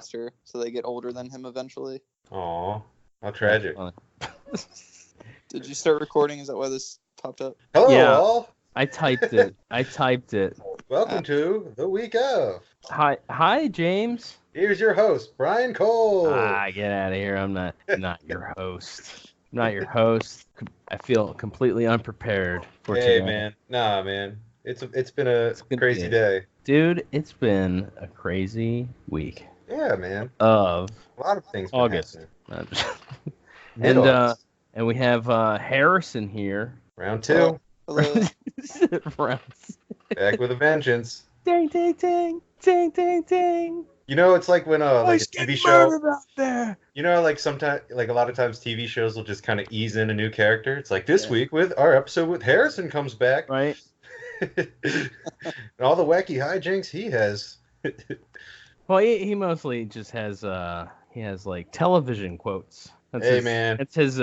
faster, so they get older than him eventually. Aw, how tragic. Did you start recording? Is that why this popped up? Hello, all. I typed it. Welcome to the week of. Hi, James. Here's your host, Brian Cole. Get out of here. I'm not your host. I'm not your host. I feel completely unprepared for today. Hey, man. Nah, man. It's been a crazy day. Dude, it's been a crazy week. Yeah, man. Of a lot of things August. And we have Harrison here. Round 2. Hello. Back with a vengeance. Ding, ding, ding. Ding, ding, ding. You know, it's like when like a TV show. Out there. You know, like sometimes, like a lot of times, TV shows will just kind of ease in a new character. It's like this week with our episode with Harrison comes back, right? And all the wacky hijinks he has. Well, he mostly just has like television quotes. Man, that's his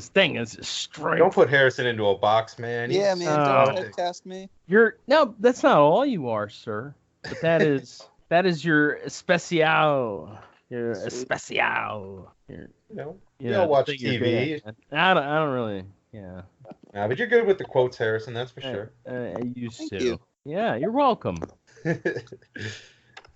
thing. It's his strength. Don't put Harrison into a box, man. Yeah, man. Don't typecast me. No, that's not all you are, sir. But that is your especial. Your especial. You don't watch TV. I don't really. Yeah. Nah, but you're good with the quotes, Harrison. That's for sure. I used Thank to. you. Yeah, you're welcome.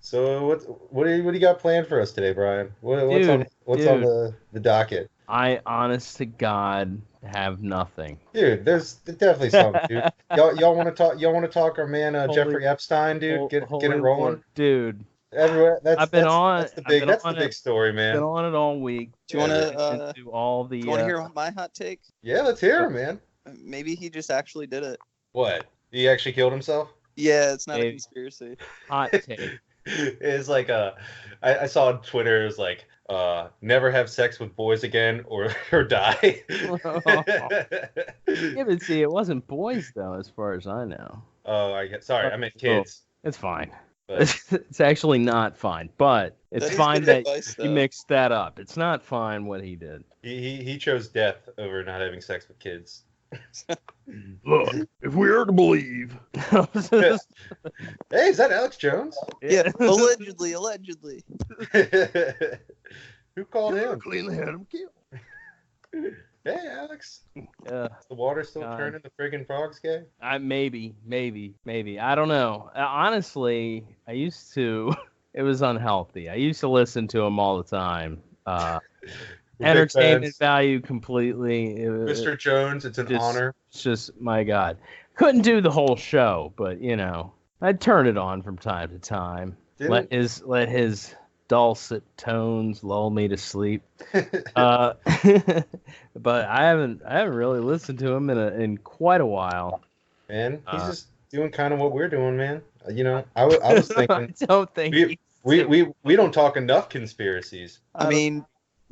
So what do you got planned for us today, Brian? What's on the docket? I, honest to God, have nothing. Dude, there's definitely something, dude. Y'all want to talk? Y'all want to talk our man Jeffrey Epstein, dude? Get it rolling, dude. Everywhere. That's the big story, man. Been on it all week. Do you want to do all the? Do you want to hear my hot take? Yeah, let's hear it, man. Maybe he just actually did it. What? He actually killed himself? Yeah, it's not a conspiracy. Hot take. It's like I saw on Twitter. It was like never have sex with boys again or die. Yeah, but see, it wasn't boys though, as far as I know. Oh, sorry, I meant kids. It's fine. It's actually not fine, but it's fine that you mixed that up. It's not fine what he did. He chose death over not having sex with kids. Look, if we are to believe. Hey, is that Alex Jones? Yeah, allegedly. Who called him? Cleanly had him killed. Hey, Alex. The water's still turning the friggin' frogs gay? Maybe. I don't know. Honestly, I used to. It was unhealthy. I used to listen to him all the time. Entertainment value completely. Mr. Jones, it's an honor. It's just, my God. Couldn't do the whole show, but, I'd turn it on from time to time. Let his dulcet tones lull me to sleep. But I haven't really listened to him in quite a while. Man, he's just doing kind of what we're doing, man. I was thinking. I don't think we don't talk enough conspiracies. I mean,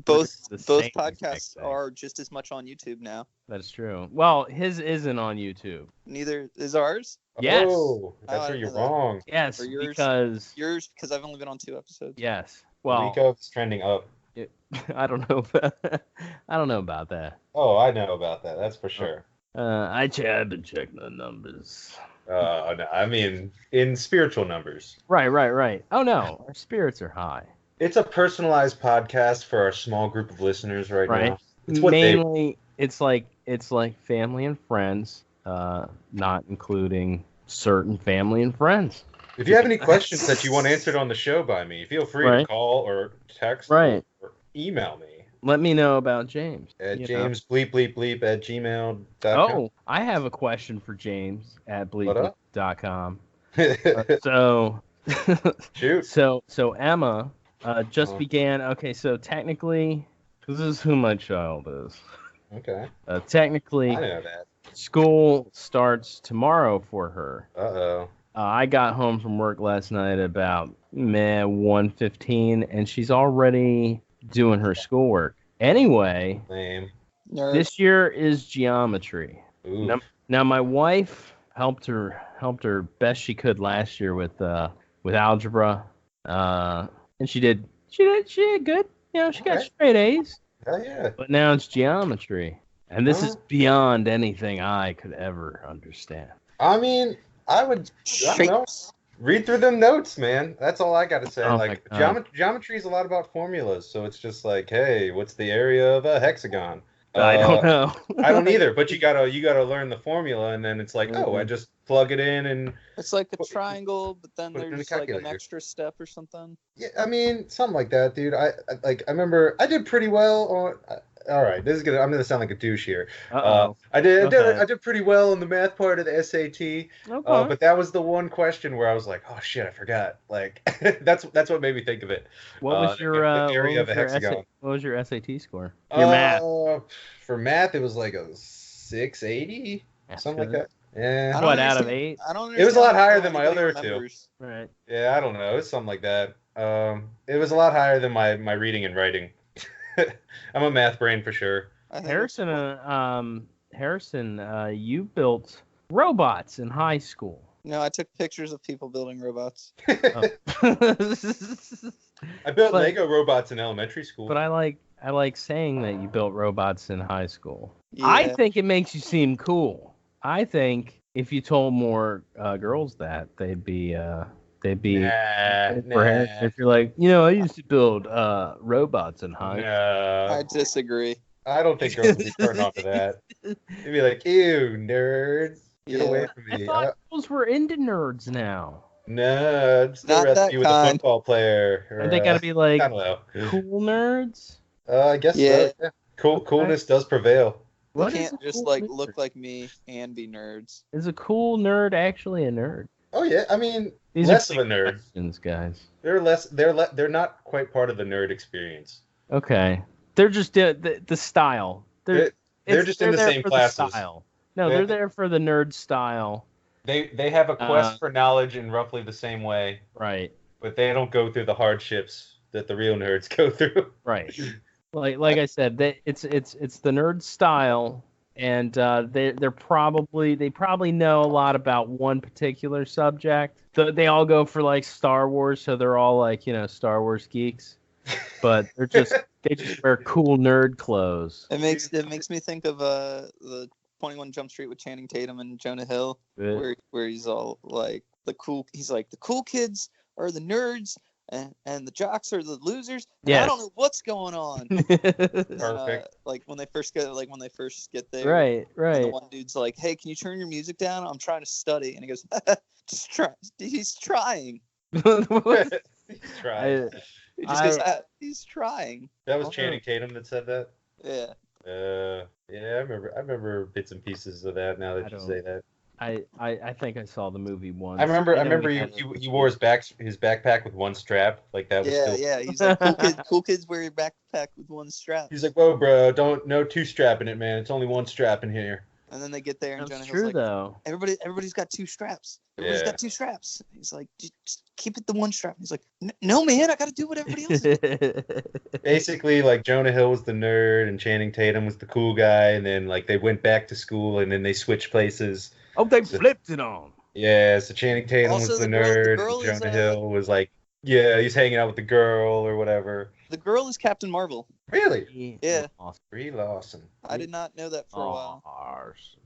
both podcasts are just as much on YouTube now. That's true. Well, his isn't on YouTube. Neither is ours. Yes. Oh, that's where you're wrong. Yes, because I've only been on 2 episodes. Yes. Well, Rico's trending up. I don't know. I don't know about that. Oh, I know about that. That's for sure. I've been checking the numbers. No, I mean, in spiritual numbers. Right. Oh no, our spirits are high. It's a personalized podcast for our small group of listeners right now. It's mainly it's like family and friends, not including certain family and friends. If you have any questions that you want answered on the show by me, feel free to call or text or email me. Let me know about James. At jamesbleep@gmail.com. Oh, I have a question for James at bleep.com. Shoot. So Emma just began. Okay, so technically, this is who my child is. Okay. Technically, I know that. School starts tomorrow for her. Uh-oh. I got home from work last night about 1:15, and she's already doing her schoolwork. Anyway, Lame. This year is geometry. Now my wife helped her best she could last year with algebra, and she did good. She got straight A's. Hell yeah. But now it's geometry, and this is beyond anything I could ever understand. I mean, I don't know. Read through them notes, man. That's all I got to say. Oh Like geometry is a lot about formulas, so it's just like, hey, what's the area of a hexagon? I don't know. I don't either, but you gotta learn the formula, and then it's like, oh, I just plug it in, and it's like a triangle, but then put it in there's a like an calculator. extra step or something. Yeah, I mean, something like that, dude. I remember I did pretty well on. All right, I'm gonna sound like a douche here. I did pretty well in the math part of the SAT. Okay. But that was the one question where I was like, oh shit, I forgot. Like that's what made me think of it. What was your area of a hexagon? what was your SAT score? Your math. For math, it was like a 680, something like that. Yeah. What, out of 8? I don't. It was a lot higher than my other remembers. two. Right. Yeah, I don't know. It's something like that. It was a lot higher than my reading and writing. I'm a math brain for sure. Harrison, you built robots in high school. No, I took pictures of people building robots. Oh. I built Lego robots in elementary school. But I like saying that you built robots in high school. Yeah. I think it makes you seem cool. I think if you told more girls that, they'd be if you're like, I used to build robots in high school. I disagree. I don't think girls would be turned off to that. They'd be like, ew, nerds. Get away from me. I thought girls were into nerds now. No, it's the Not recipe that with kind. a football player. And they gotta be like I don't know. cool nerds? I guess so. Yeah. Coolness does prevail. They can't just look like me and be nerds. Is a cool nerd actually a nerd? Oh yeah, I mean, These less are of a nerd. Questions, guys. They're not quite part of the nerd experience. Okay, they're just the style. They're just in the same classes. No, they're there for the nerd style. They have a quest for knowledge in roughly the same way. Right. But they don't go through the hardships that the real nerds go through. Right. Like I said, it's the nerd style, and they probably know a lot about one particular subject. They all go for like Star Wars, so they're all like Star Wars geeks, but they just wear cool nerd clothes. It makes me think of the 21 Jump Street with Channing Tatum and Jonah Hill, where he's all like the cool kids are the nerds. And the jocks are the losers. Yeah, I don't know what's going on. Perfect. Like when they first get there. Right. And the one dude's like, "Hey, can you turn your music down? I'm trying to study." And he goes, "Just try." He's trying. He's trying. He just goes, "He's trying." That was Channing Tatum that said that. Yeah. Yeah, I remember bits and pieces of that. Now that you say that. I think I saw the movie once. I remember he wore his backpack with one strap. Like that was Yeah. He's like, cool kids wear your backpack with one strap. He's like, whoa, bro, no two strap in it, man. It's only one strap in here. And then they get there, and Jonah That's Hill's true like, though. Everybody's got two straps. Everybody's got two straps. He's like, just keep it the one strap. He's like, no, man, I got to do what everybody else is. Basically, like Jonah Hill was the nerd, and Channing Tatum was the cool guy, and then like they went back to school, and then they switched places. Oh, they flipped it on. Yeah, so Channing Tatum was the nerd. And Jonah Hill was like, he's hanging out with the girl or whatever. The girl is Captain Marvel. Really? Yeah. Brie Larson. I did not know that for a while.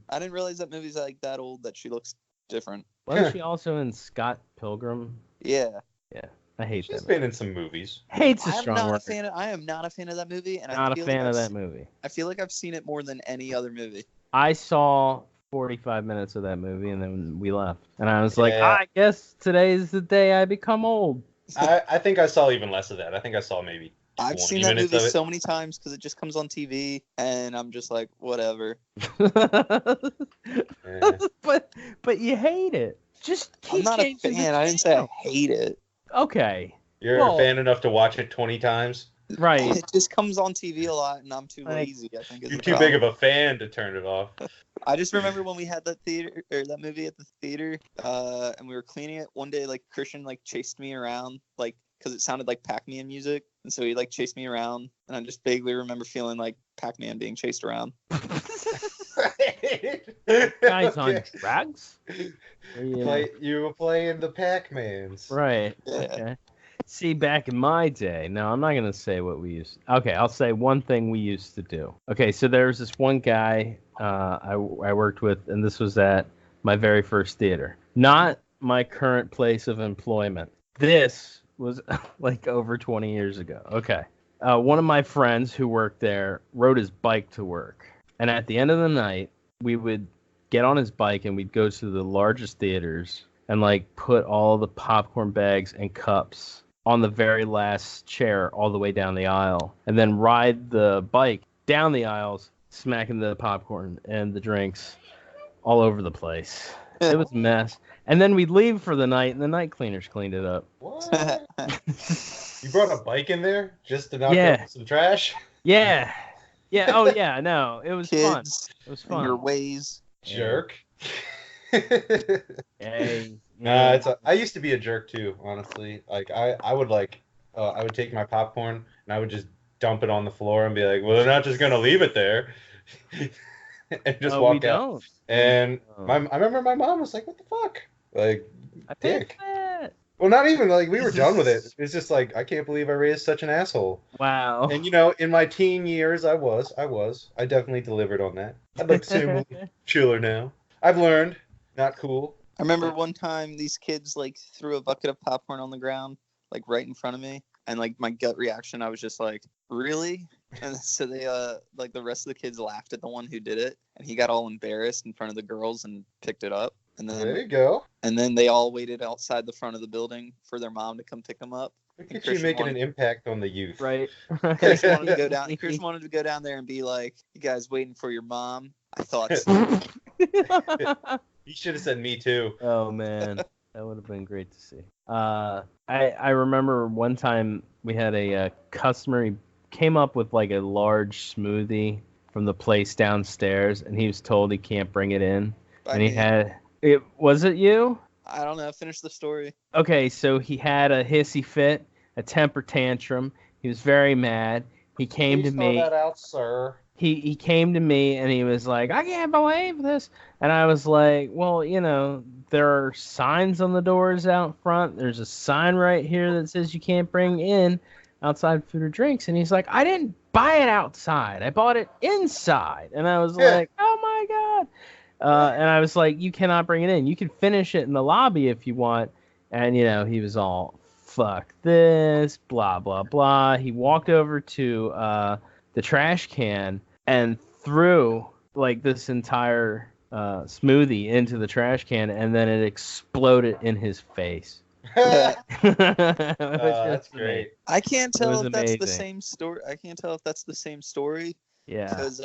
I didn't realize that movie's like that old that she looks different. Wasn't she also in Scott Pilgrim? Yeah. Yeah. I hate that. She's been in some movies. Hate's a strong word. I am not a fan of that movie, and not a fan of that movie. I feel like I've seen it more than any other movie. I saw 45 minutes of that movie, and then we left. And I was like, I guess today's the day I become old. I think I saw even less of that. I think I saw maybe I've seen that movie so many times because it just comes on TV, and I'm just like, whatever. But you hate it. I'm not a fan. I didn't say I hate it. Okay. You're a fan enough to watch it 20 times? Right. It just comes on TV a lot, and I'm too lazy, I think. You're too big of a fan to turn it off. I just remember when we had that movie at the theater, and we were cleaning it. One day, like, Christian, like, chased me around, like, because it sounded like Pac-Man music. And so he, like, chased me around, and I just vaguely remember feeling like Pac-Man being chased around. Guys on drugs? You were playing the Pac-Mans. Right. Yeah. Okay. See, back in my day, no, I'm not going to say what we used. Okay, I'll say one thing we used to do. Okay, so there's this one guy I worked with, and this was at my very first theater. Not my current place of employment. This was like over 20 years ago. Okay. One of my friends who worked there rode his bike to work. And at the end of the night, we would get on his bike and we'd go to the largest theaters and like put all the popcorn bags and cups on the very last chair all the way down the aisle, and then ride the bike down the aisles, smacking the popcorn and the drinks all over the place. It was a mess. And then we'd leave for the night, and the night cleaners cleaned it up. What? You brought a bike in there just to knock out some trash? Yeah. Yeah. Oh, yeah. No, it was fun. It was fun. Your ways. Jerk. Hey. I used to be a jerk too, honestly. Like I would take my popcorn and I would just dump it on the floor and be like, well, they're not just gonna leave it there, and just walk out. Don't. And I remember my mom was like, what the fuck? Like, dick. Well, not even like we were done with it. It's just like, I can't believe I raised such an asshole. Wow. And in my teen years, I definitely delivered on that. I'd like to say I'm chiller now. I've learned, not cool. I remember one time these kids like threw a bucket of popcorn on the ground, like right in front of me, and like my gut reaction, I was just like, really? And so they like the rest of the kids laughed at the one who did it, and he got all embarrassed in front of the girls and picked it up. And then there you go. And then they all waited outside the front of the building for their mom to come pick them up. Look at you making an impact on the youth. Right. Chris wanted to go down. Chris wanted to go down there and be like, "You guys waiting for your mom?" I thought so. You should have said me too. Oh man, that would have been great to see. I remember one time we had a customer. He came up with like a large smoothie from the place downstairs, and he was told he can't bring it in. And he had it. Was it you? I don't know. Finish the story. Okay, so he had a hissy fit, a temper tantrum. He was very mad. He came to me. Please throw that out, sir. He came to me and he was like, I can't believe this. And I was like, well, there are signs on the doors out front. There's a sign right here that says you can't bring in outside food or drinks. And he's like, I didn't buy it outside. I bought it inside. And I was like, oh my God. And I was like, you cannot bring it in. You can finish it in the lobby if you want. And, he was all, fuck this, blah, blah, blah. He walked over to the trash can and threw like this entire smoothie into the trash can, and then it exploded in his face. That's great. I can't tell if that's the same story. I can't tell if that's the same story. Yeah. Because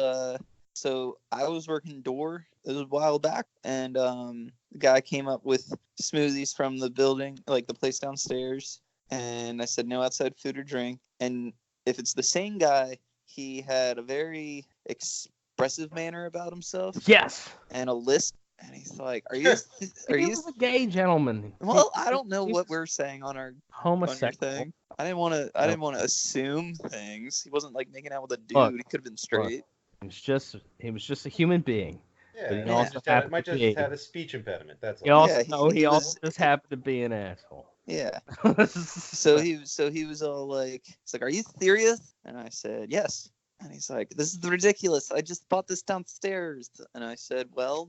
so I was working door. It was a while back, and the guy came up with smoothies from the building, like the place downstairs, and I said no outside food or drink. And if it's the same guy, he had a very expressive manner about himself. Yes. And a lisp. And he's like, "Are you? He was a gay gentleman." Well, I don't know what we're saying on our homosexual thing. I didn't want to assume things. He wasn't like making out with a dude. He could have been straight. He was just a human being. Yeah, but he also might just had a speech impediment. That's all. He also just happened to be an asshole. Yeah. so he was all like, he's like, "Are you serious?" And I said, "Yes." And he's like, "This is ridiculous. I just bought this downstairs." And I said, "Well,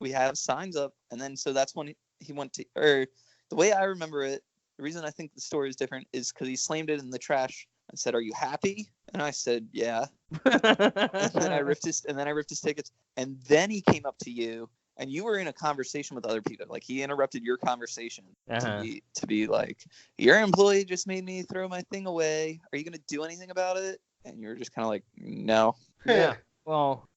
we have signs up." And then so that's when he went to, or the way I remember it, the reason I think the story is different is because he slammed it in the trash and said, "Are you happy?" And I said, "Yeah." and then I ripped his tickets. And then he came up to you, and you were in a conversation with other people. Like he interrupted your conversation to be like, "Your employee just made me throw my thing away. Are you gonna do anything about it?" And you were just kind of like, "No." Yeah. Well,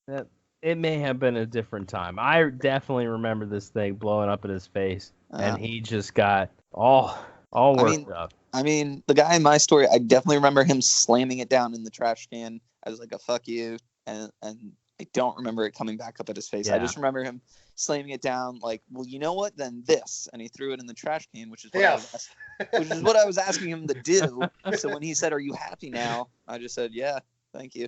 it may have been a different time. I definitely remember this thing blowing up in his face, and he just got all worked up. I mean, the guy in my story, I definitely remember him slamming it down in the trash can as like a fuck you, and I don't remember it coming back up at his face. Yeah. I just remember him slamming it down like, "Well, you know what? Then this," and he threw it in the trash can, which is what I was asking him to do. So when he said, "Are you happy now?" I just said, "Yeah, thank you."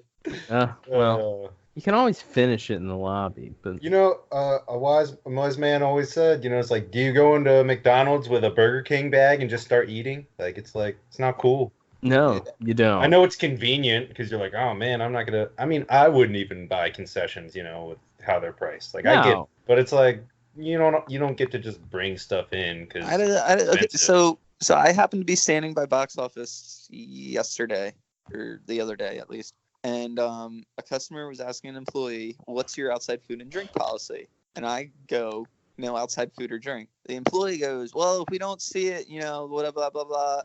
Well, you can always finish it in the lobby, but a wise man always said, it's like, do you go into McDonald's with a Burger King bag and just start eating? Like it's not cool. No, you don't. I know it's convenient because you're like, oh man, I'm not gonna. I mean, I wouldn't even buy concessions, with how they're priced. Like I get, but it's like, you don't get to just bring stuff in because okay, so I happened to be standing by box office yesterday, or the other day at least, and a customer was asking an employee, "What's your outside food and drink policy?" And I go, "No outside food or drink." The employee goes, "Well, if we don't see it, blah blah blah blah."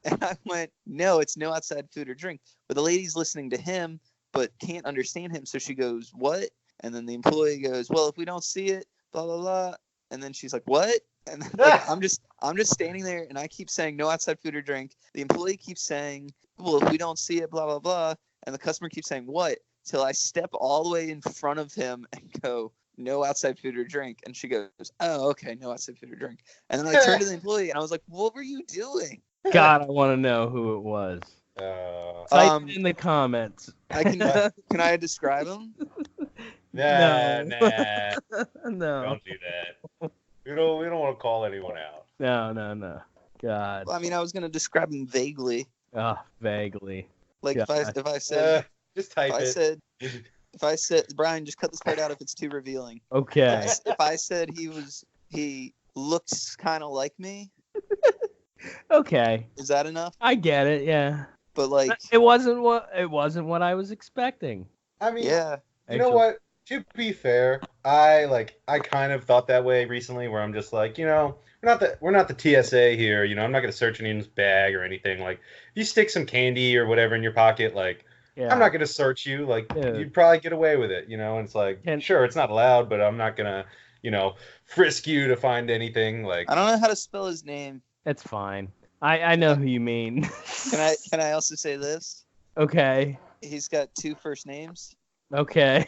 And I went, "No, it's no outside food or drink." But the lady's listening to him, but can't understand him, so she goes, "What?" And then the employee goes, "Well, if we don't see it, blah blah blah." And then she's like, "What?" And like, I'm just standing there, and I keep saying no outside food or drink. The employee keeps saying, "Well, if we don't see it, blah blah blah," and the customer keeps saying, "What?" Till I step all the way in front of him and go, "No outside food or drink." And she goes, "Oh, okay, no outside food or drink." And then I turned to the employee, and I was like, "What were you doing?" God, I want to know who it was. Type it in the comments. Can I describe him? Nah. No. Don't do that. We don't want to call anyone out. No. God. Well, I mean, I was gonna describe him vaguely. Vaguely. Like God. if I said just type it. If I said, Brian, just cut this part out if it's too revealing. Okay. If I said he looks kind of like me. Okay. Is that enough? I get it. Yeah. But like, it wasn't what I was expecting. I mean, yeah. You know what? To be fair, I kind of thought that way recently, where I'm just like, we're not the TSA here. I'm not gonna search anyone's bag or anything. Like, if you stick some candy or whatever in your pocket, like, I'm not gonna search you. Like, you'd probably get away with it. And it's like, sure, it's not allowed, but I'm not gonna, frisk you to find anything. Like, I don't know how to spell his name. It's fine. I know who you mean. Can I also say this? Okay. He's got 2 first names. Okay.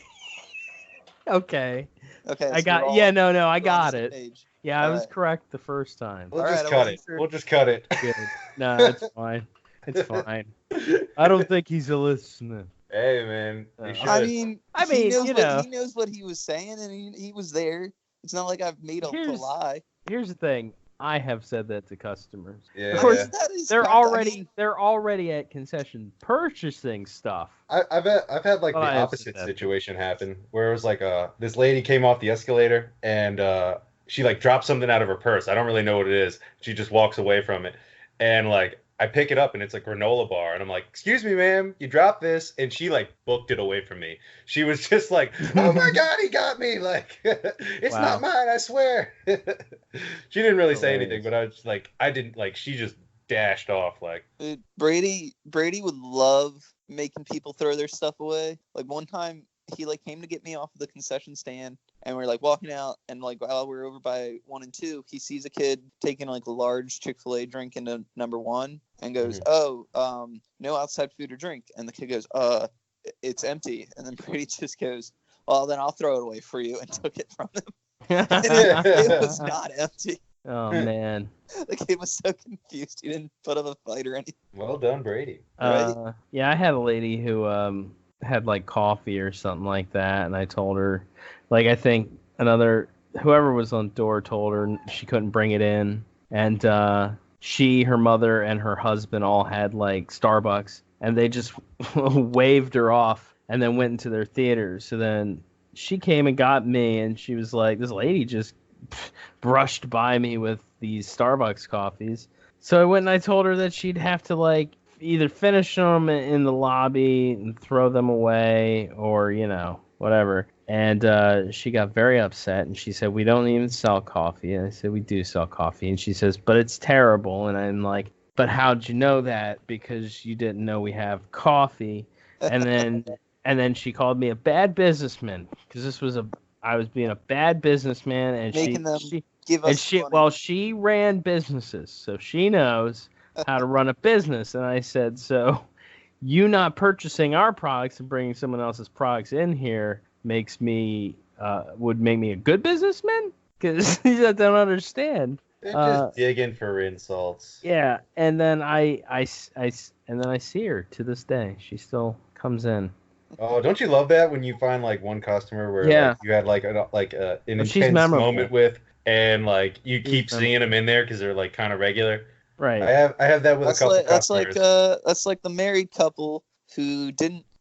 Okay. Okay. I got. Yeah. No. I got it. Page. Yeah, I was correct the first time. We'll just cut it. We'll just cut it. Good. No, it's fine. It's fine. I don't think he's a listener. Hey, man. I mean, he knows what he was saying, and he was there. It's not like I've made up a lie. Here's the thing. I have said that to customers. Yeah. Of course, they're already at concession purchasing stuff. I've had like the opposite situation happen where it was like this lady came off the escalator and she like dropped something out of her purse. I don't really know what it is. She just walks away from it, and like I pick it up and it's a granola bar, and I'm like, "Excuse me, ma'am, you dropped this," and she like booked it away from me. She was just like, "Oh my God, he got me!" Like, it's not mine, I swear. She didn't really say anything, but I was like, I didn't like. She just dashed off. Like, Brady would love making people throw their stuff away. Like one time, he like came to get me off of the concession stand, and we're like walking out, and like while we're over by 1 and 2, he sees a kid taking like a large Chick-fil-A drink into number 1, and goes, "Oh, no outside food or drink." And the kid goes, "It's empty." And then Brady just goes, "Well, then I'll throw it away for you," and took it from him. It was not empty. Oh man, the kid was so confused. He didn't put up a fight or anything. Well done, Brady. Right? Yeah, I had a lady who had like coffee or something like that, and I told her, like, I think whoever was on door told her she couldn't bring it in, and her mother and her husband all had like Starbucks, and they just waved her off and then went into their theaters. So then she came and got me, and she was like, this lady just brushed by me with these Starbucks coffees. So I went and I told her that she'd have to like either finish them in the lobby and throw them away, or whatever. And she got very upset, and she said, "We don't even sell coffee." And I said, "We do sell coffee." And she says, "But it's terrible." And I'm like, "But how'd you know that? Because you didn't know we have coffee." And then she called me a bad businessman, because I was being a bad businessman, and she ran businesses, so she knows how to run a business. And I said, "So you not purchasing our products and bringing someone else's products in here would make me a good businessman?" Because I don't understand. They're just digging for insults. Yeah, and then I see her to this day. She still comes in. Oh, don't you love that when you find like one customer where like, you had like an intense moment with, and like you keep seeing them in there because they're like kind of regular. Right. I have that with a couple customers. That's like the married couple who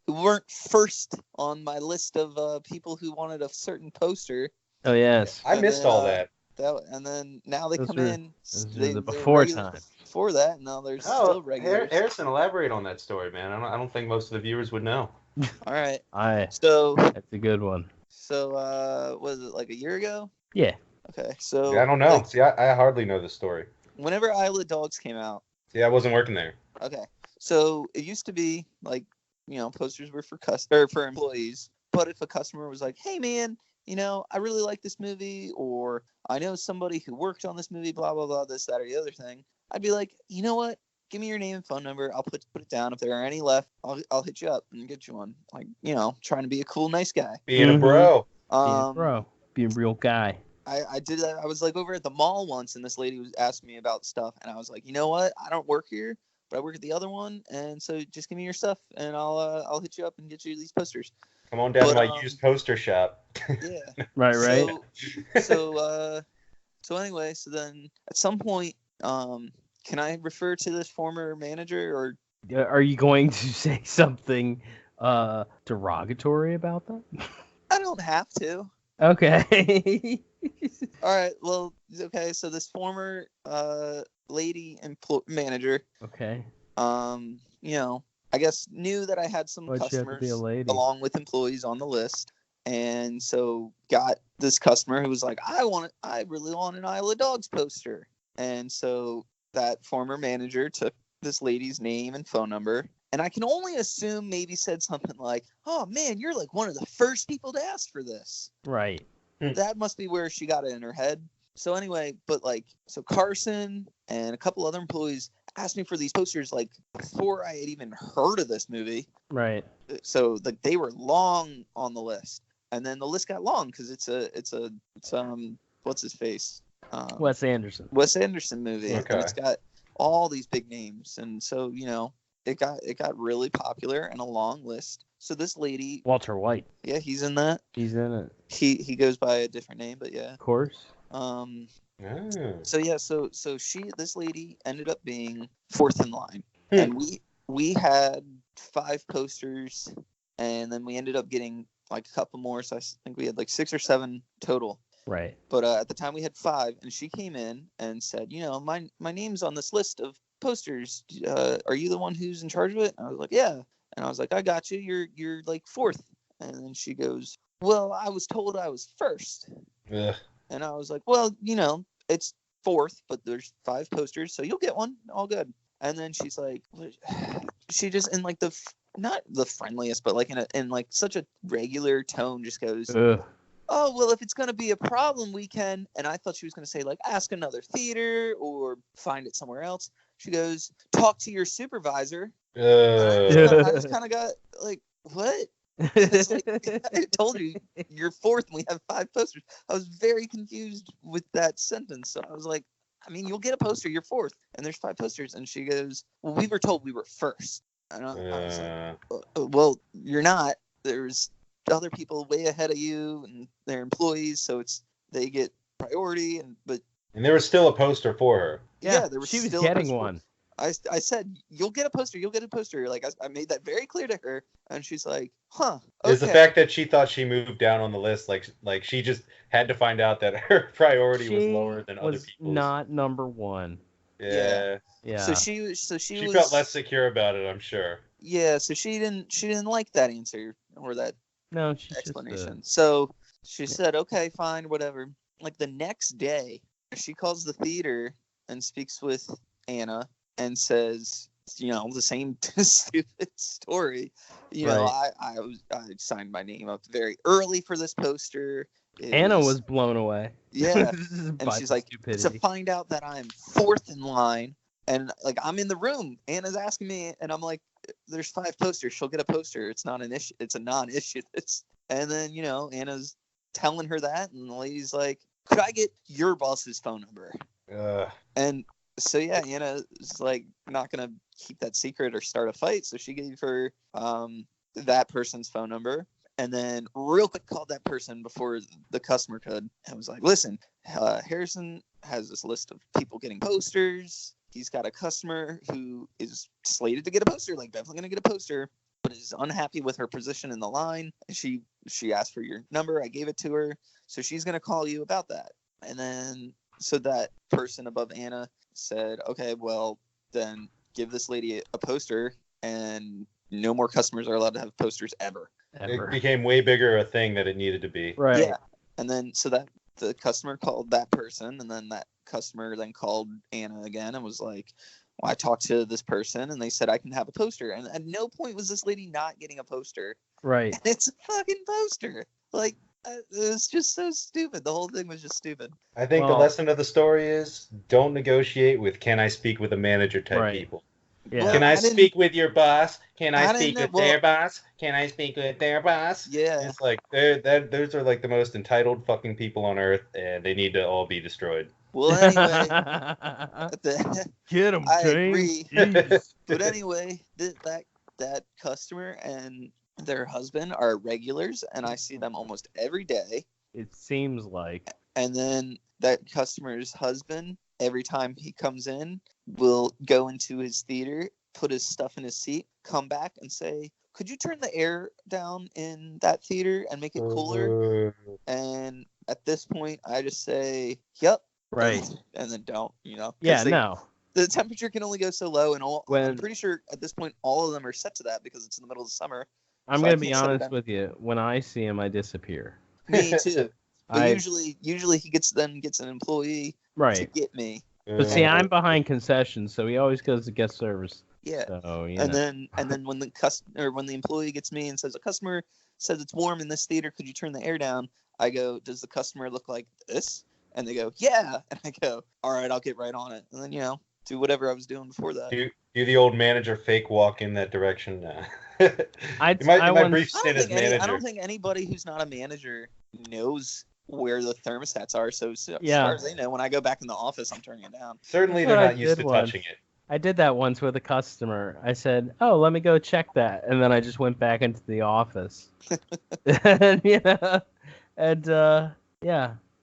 weren't first on my list of people who wanted a certain poster, Oh yes. I And missed then, all that. and then now they Those come were- in. Those are They're the before regular time. before that. Now they're Oh, still regulars. Harrison, elaborate on that story, man. I don't think most of the viewers would know. All right. Aye, So that's a good one. was it like a year ago? Yeah. Okay. So I don't know. like, See, I hardly know this story. whenever Isle of Dogs came out. See, I wasn't working there. Okay. So it used to be like, posters were for for employees, but if a customer was like, "Hey man, I really like this movie," or "I know somebody who worked on this movie, blah blah blah, this, that, or the other thing," I'd be like, "You know what? Give me your name and phone number. I'll put it down. If there are any left, I'll hit you up and get you one." Like, trying to be a cool, nice guy. Being a Mhm. bro. Bro, be a real guy. I did that. I was like over at the mall once, and this lady was asking me about stuff, and I was like, "You know what? I don't work here, but I work at the other one, and so just give me your stuff, and I'll hit you up and get you these posters." Come on down to But, my used poster shop. Yeah. Right. So anyway, so then at some point, can I refer to this former manager or? Are you going to say something derogatory about them? I don't have to. Okay. All right. Well, okay. So this former lady manager, Okay. I guess knew that I had some Why'd she have to be a customers lady? along with employees on the list, and so got this customer who was like, I really want an Isle of Dogs poster, and so that former manager took this lady's name and phone number, and I can only assume maybe said something like, "Oh man, you're like one of the first people to ask for this." Right. That must be where she got it in her head. So anyway, so Carson and a couple other employees asked me for these posters like before I had even heard of this movie. Right. So like they were long on the list, and then the list got long because it's what's his face, Wes Anderson. Wes Anderson movie, Okay. and it's got all these big names, and so it got really popular and a long list. So this lady, Walter White. yeah, he's in that. He's in it. He goes by a different name, but yeah. Of course. Oh. So yeah, so this lady ended up being fourth in line, Hmm. and we had 5 posters, and then we ended up getting like a couple more. So I think we had like 6 or 7 total. Right. But at the time we had 5, and she came in and said, my name's on this list of posters. Are you the one who's in charge of it? And I was like, yeah. And I was like, I got you. You're like 4th. And then she goes, well, I was told I was 1st. Ugh. And I was like, well, it's 4th, but there's 5 posters, so you'll get one. All good. And then she's like, she just in like not the friendliest, but like in like such a regular tone, just goes, Ugh. oh, well, if it's going to be a problem, we can. And I thought she was going to say like, ask another theater or find it somewhere else. She goes, talk to your supervisor. I just kind of got like, what? It's like, I told you, you're 4th and we have 5 posters. I was very confused with that sentence. So I was like, I mean, you'll get a poster, you're 4th, and there's 5 posters. And she goes, well, we were told we were 1st. And I was like, well, you're not. There's other people way ahead of you and they're employees, so they get priority. And there was still a poster for her. yeah, there was she was still a getting poster. one. I said, you'll get a poster. Like, I made that very clear to her, and she's like, huh, okay. Is the fact that she thought she moved down on the list, like she just had to find out that her priority was lower than other people's. Not number 1. Yeah. So she felt less secure about it, I'm sure. Yeah, so she didn't like that answer or that explanation. So she said, okay, fine, whatever. Like the next day, she calls the theater and speaks with Anna and says, the same stupid story. Right. I signed my name up very early for this poster. Anna was blown away. Yeah. And she's like, to find out that I'm 4th in line, and like I'm in the room, Anna's asking me, and I'm like, there's 5 posters, she'll get a poster. It's not an issue, it's a non-issue. And then Anna's telling her that, and the lady's like, could I get your boss's phone number? And so yeah, Anna is like not gonna keep that secret or start a fight, so she gave her that person's phone number, and then real quick called that person before the customer could, and was like, listen, Harrison has this list of people getting posters. He's got a customer who is slated to get a poster, like definitely gonna get a poster, but is unhappy with her position in the line. She asked for your number. I gave it to her. So she's going to call you about that. And then, so that person above Anna said, okay, well, then give this lady a poster, and no more customers are allowed to have posters ever. It became way bigger a thing that it needed to be. Right. Yeah. And then, so that the customer called that person, and then that customer then called Anna again and was like, well, I talked to this person and they said I can have a poster. And at no point was this lady not getting a poster. Right. And it's a fucking poster. Like, it was just so stupid. The whole thing was just stupid. I think the lesson of the story is don't negotiate with "can I speak with a manager" type people. Yeah. Well, can I speak with your boss? Can I speak with their boss? Can I speak with their boss? Yeah. It's like those are like the most entitled fucking people on earth, and they need to all be destroyed. Well, anyway, get him, I James. agree. But anyway, that customer and their husband are regulars, and I see them almost every day. It seems like. And then that customer's husband, every time he comes in, will go into his theater, put his stuff in his seat, come back and say, could you turn the air down in that theater and make it cooler? And at this point, I just say, yep. Right. And then don't, Yeah, no. The temperature can only go so low, and I'm pretty sure at this point all of them are set to that because it's in the middle of the summer. I'm going to be honest with you. When I see him, I disappear. Me too. But usually he gets an employee to get me. But see, I'm behind concessions, so he always goes to guest service. Yeah. So, then when the employee gets me and says, a customer says it's warm in this theater, could you turn the air down? I go, does the customer look like this? And they go, yeah. And I go, all right, I'll get right on it. And then, do whatever I was doing before that. Do the old manager fake walk in that direction? I don't think anybody who's not a manager knows where the thermostats are. So as far as they know, when I go back in the office, I'm turning it down. Certainly they're not used to touching it. I did that once with a customer. I said, oh, let me go check that. And then I just went back into the office. and, yeah.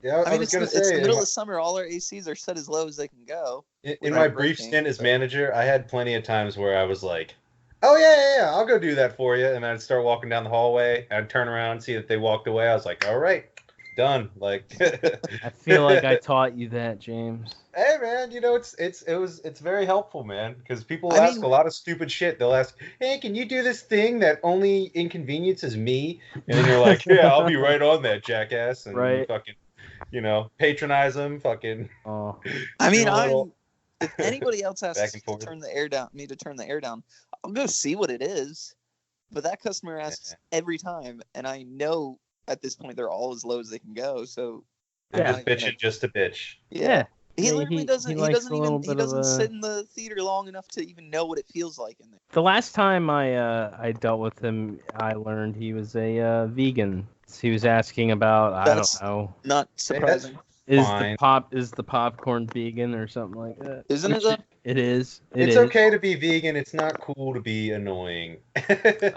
Yeah, I mean, it's the middle of summer. All our ACs are set as low as they can go. In my brief stint as manager, I had plenty of times where I was like, oh, yeah, I'll go do that for you. And I'd start walking down the hallway. I'd turn around, see that they walked away. I was like, all right, done. Like, I feel like I taught you that, James. Hey, man, it's very helpful, man, because people ask a lot of stupid shit. They'll ask, hey, can you do this thing that only inconveniences me? And then you're like, yeah, I'll be right on that, jackass. And you fucking, patronize them, fucking. Oh. I mean, if anybody else asks to turn the air down, I'll go see what it is. But that customer asks every time, and I know at this point they're all as low as they can go. So they're just bitching just to bitch. Yeah. He literally doesn't. He doesn't sit in the theater long enough to even know what it feels like in there. The last time I dealt with him, I learned he was a vegan. He was asking about I don't know. Not surprising. Is the popcorn vegan or something like that? Isn't it though? It is. It's okay to be vegan. It's not cool to be annoying.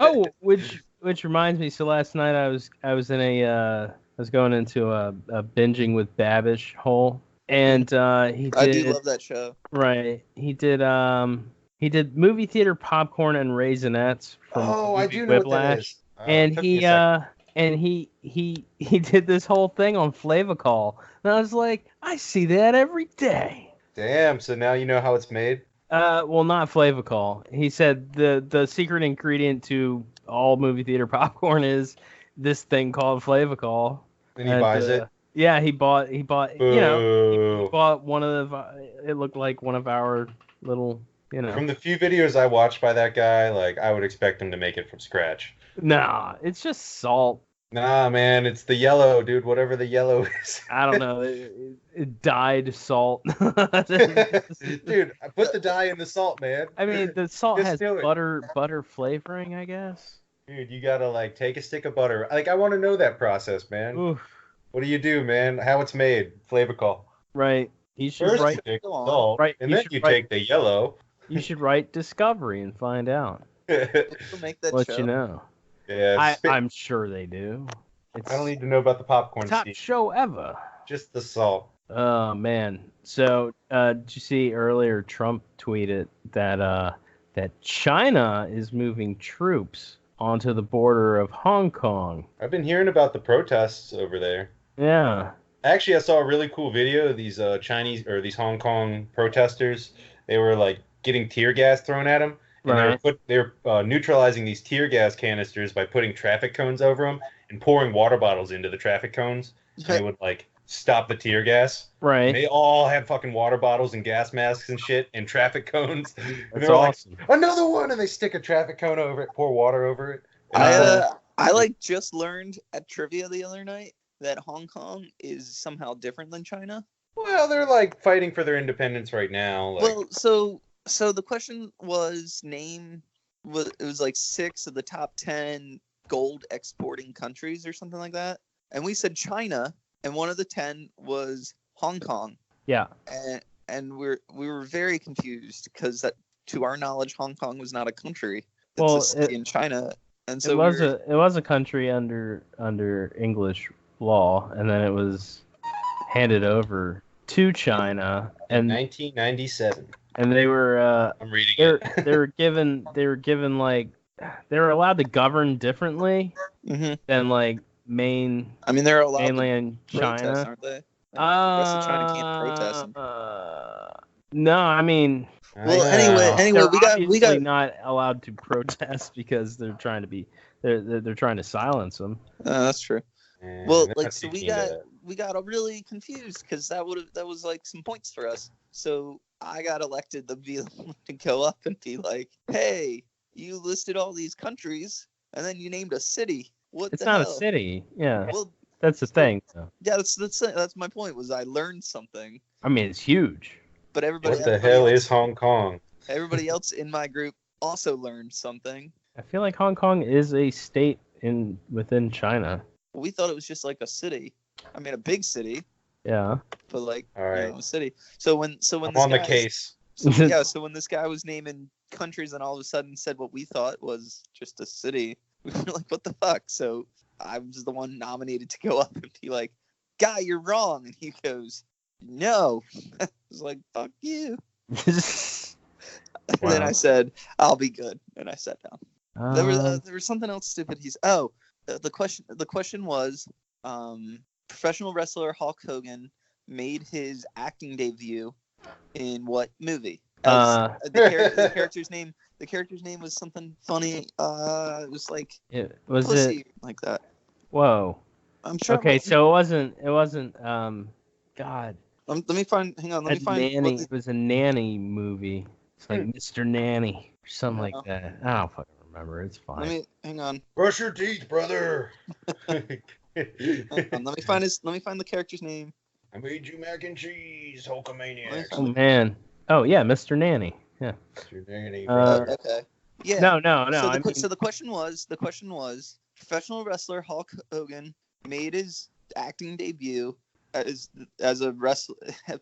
Oh, which reminds me. So last night I was going into a binging with Babish hole. And I do love that show. Right. He did movie theater popcorn and Raisinets from I do know what that is. And he did this whole thing on Flavacol. And I was like, I see that every day. Damn, so now you know how it's made? Well, not Flavacol. He said the secret ingredient to all movie theater popcorn is this thing called Flavacol. And he buys it. Yeah, he bought he bought one of the, it looked like one of our little, From the few videos I watched by that guy, like, I would expect him to make it from scratch. Nah, it's just salt. Nah, man, it's the yellow, dude, whatever the yellow is. I don't know. It dyed salt. Dude, I put the dye in the salt, man. I mean, the salt has butter flavoring, I guess. Dude, you gotta, take a stick of butter. I want to know that process, man. Oof. What do you do, man? How it's made? Flavacol. Right. You should First write. You take the salt, right. And then you take the yellow. You should write Discovery and find out. Make that Let show. you know. Yeah. I'm sure they do. I don't need to know about the popcorn. Top show ever. Just the salt. Oh man. So did you see earlier Trump tweeted that China is moving troops onto the border of Hong Kong. I've been hearing about the protests over there. Yeah. Actually, I saw a really cool video of these Chinese or these Hong Kong protesters. They were like getting tear gas thrown at them, and Right. they were neutralizing these tear gas canisters by putting traffic cones over them and pouring water bottles into the traffic cones, and it would like stop the tear gas. Right. And they all had fucking water bottles and gas masks and shit and traffic cones. And That's they're awesome. like, another one, and they stick a traffic cone over it, pour water over it. And I like just learned at trivia the other night that Hong Kong is somehow different than China. well, they're like fighting for their independence right now. Like, Well, so the question was it was like 6 of the top 10 gold exporting countries or something like that, and we said China, and one of the 10 was Hong Kong. Yeah. And we were very confused because that, to our knowledge, Hong Kong was not a country. It's Well, a city in China, and so it was a country under English law, and then it was handed over to China, and 1997. and they were I'm reading it. they were given like they were allowed to govern differently than like I mean, they're allowed mainland to protest, China. aren't they? I guess China can't protest. No, I mean. Well, anyway, They're we got not allowed to protest because they're trying to be they're trying to silence them. That's true. Man, Well, they're like, not so teaching we you got that. really confused because that was like some points for us. So I got elected to be the one to go up and be like, "Hey, you listed all these countries and then you named a city. What It's the not hell?" a city. Yeah, Well, that's the thing. So. yeah, that's my point. Was I learned something, I mean, it's huge. but everybody What the hell else, is Hong Kong? everybody else in my group also learned something. I feel like Hong Kong is a state within China. We thought it was just like a city. I mean, a big city, Yeah. but like All right. a city. So when I'm this on the guy- case. So when this guy was naming countries and all of a sudden said what we thought was just a city, we were like, what the fuck? So I was the one nominated to go up and be like, "Guy, you're wrong." And he goes, "No." I was like, "Fuck you." And then I said, "I'll be good." And I sat down. There was something else stupid. The question was, professional wrestler Hulk Hogan made his acting debut in what movie? The character's name was something funny. It was like was pussy, it like that. Whoa. I'm sure. Okay, so it wasn't God. Let me find. Hang on. Let me find. Nanny. It was a nanny movie. It's like Mr. Nanny or something No. like that. I don't fucking remember. It's fine. Let me hang on. Brush your teeth, brother. Hang on. Let me find the character's name. I made you mac and cheese, Hulkamaniacs. Oh man. Oh yeah, Mr. Nanny. Yeah. Mr. Nanny, Uh, brother. Okay. Yeah. No. So the question was, professional wrestler Hulk Hogan made his acting debut as a wrestler,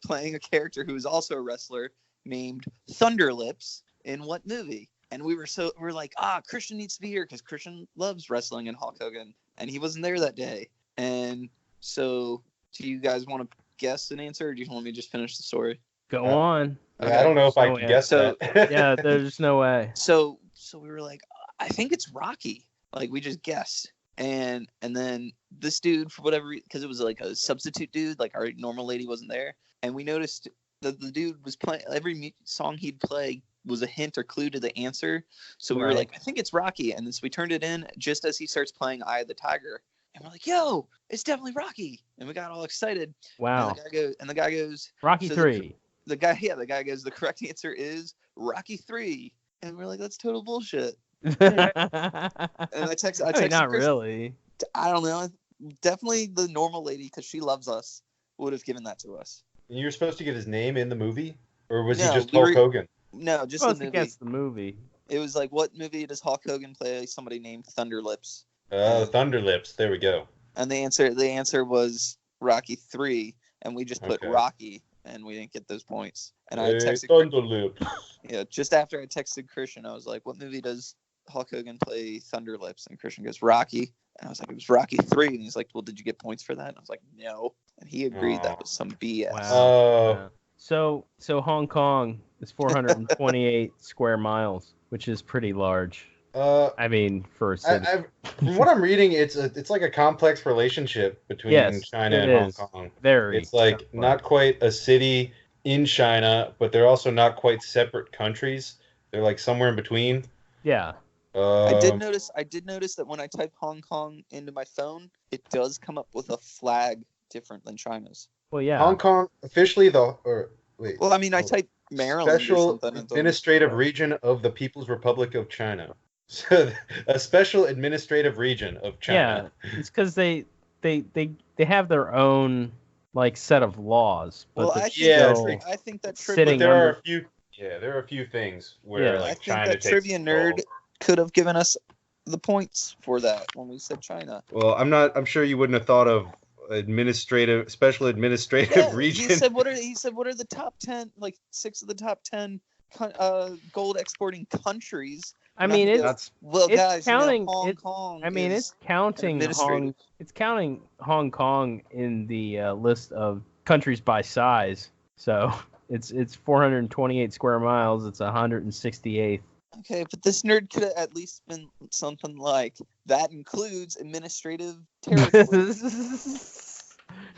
playing a character who was also a wrestler named Thunderlips in what movie? And we're like, Christian needs to be here because Christian loves wrestling and Hulk Hogan, and he wasn't there that day. And so, do you guys want to guess an answer, or do you want me to just finish the story? Go on. Yeah, I don't know if I So, can yeah. guess So- that. Yeah, there's no way. So we were like, I think it's Rocky. Like, we just guessed. And then this dude, for whatever reason, because it was like a substitute dude, like our normal lady wasn't there, and we noticed that the dude was playing every song he'd play was a hint or clue to the answer. So we were Right. like, I think it's Rocky. And then so we turned it in just as he starts playing Eye of the Tiger, and we're like, yo, it's definitely Rocky. And we got all excited. Wow. And the guy goes, Rocky so 3. the guy goes, the correct answer is Rocky 3. And we're like, that's total bullshit. And I texted not Chris, really. I don't know. Definitely the normal lady, because she loves us, would have given that to us. And you were supposed to get his name in the movie? Or was No, he just we Hulk were- Hogan? No, just Supposed the to movie. guess the movie. It was like, what movie does Hulk Hogan play somebody named Thunderlips? Thunderlips. There we go. And the answer was Rocky 3, and we just put Okay. Rocky, and we didn't get those points. And I Hey, texted Thunderlips. just after I texted Christian, I was like, what movie does Hulk Hogan play Thunderlips? And Christian goes, Rocky. And I was like, it was Rocky 3. And he's like, well, did you get points for that? And I was like, no. And he agreed Aw. that was some BS. Wow. Oh. Yeah. So Hong Kong is 428 square miles, which is pretty large. I mean, for a city. From what I'm reading, it's like a complex relationship between Yes, China it and Hong is. Kong. Very It's like complex. not quite a city in China, but they're also not quite separate countries. They're like somewhere in between. Yeah. I did Um, notice that when I type Hong Kong into my phone, it does come up with a flag different than China's. Well, yeah. Hong Kong officially wait. Well, I mean, I Oh, type Maryland or Special something. Administrative Region of the People's Republic of China. So a special administrative region of China. Yeah, it's because they have their own like set of laws, but Well, they're I think Yeah, still I think that sitting But there are under. a few. Yeah, there are a few things where Yeah. I like think China that takes trivia control. nerd could have given us the points for that when we said China. Well, I'm sure you wouldn't have thought of special administrative Yeah, region. he said what are the top 10, like 6 of the top 10 gold exporting countries. I mean, it's guys, counting. Hong Kong. I mean, is it's counting administrative. It's counting Hong Kong in the list of countries by size. So it's 428 square miles. It's 168th. Okay, but this nerd could have at least been something like that includes administrative territory.